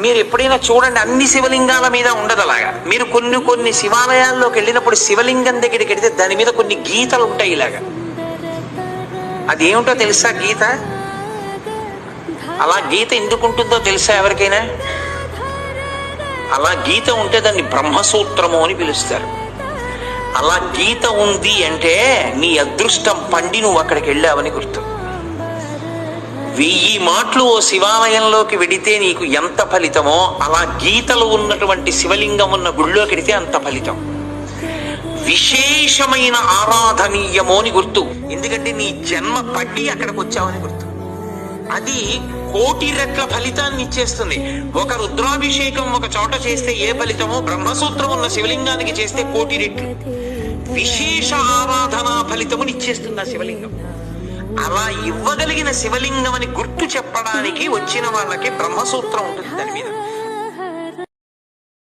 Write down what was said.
మీరు ఎప్పుడైనా చూడండి, అన్ని శివలింగాల మీద ఉండదు అలాగా. మీరు కొన్ని కొన్ని శివాలయాల్లోకి వెళ్ళినప్పుడు శివలింగం దగ్గరికి వెళితే దాని మీద కొన్ని గీతలు ఉంటాయి ఇలాగా. అదేమిటో తెలుసా గీత? అలా గీత ఎందుకు ఉంటుందో తెలుసా ఎవరికైనా? అలా గీత ఉంటే దాన్ని బ్రహ్మసూత్రము అని పిలుస్తారు. అలా గీత ఉంది అంటే నీ అదృష్టం పండి నువ్వు అక్కడికి వెళ్ళావని గుర్తు. 1000 మాటలు ఓ శివాలయంలోకి వెడితే నీకు ఎంత ఫలితమో, అలా గీతలు ఉన్నటువంటి శివలింగం ఉన్న గుళ్ళోకి వెడితే అంత ఫలితం. విశేషమైన ఆరాధనీయమో అని గుర్తు. ఎందుకంటే నీ జన్మ పడ్డి అక్కడికి వచ్చావని గుర్తు. అది 1,000,000 రెట్ల ఫలితాన్ని ఇచ్చేస్తుంది. ఒక రుద్రాభిషేకం ఒక చోట చేస్తే ఏ ఫలితమో, బ్రహ్మసూత్రం ఉన్న శివలింగానికి చేస్తే 1,000,000 రెట్లు విశేష ఆరాధనా ఫలితముని ఇచ్చేస్తుంది ఆ శివలింగం. అలా ఇవ్వగలిగిన శివలింగం అని గుర్తు చెప్పడానికి వచ్చిన వాళ్ళకి బ్రహ్మసూత్రం ఉంటుంది దాని మీద.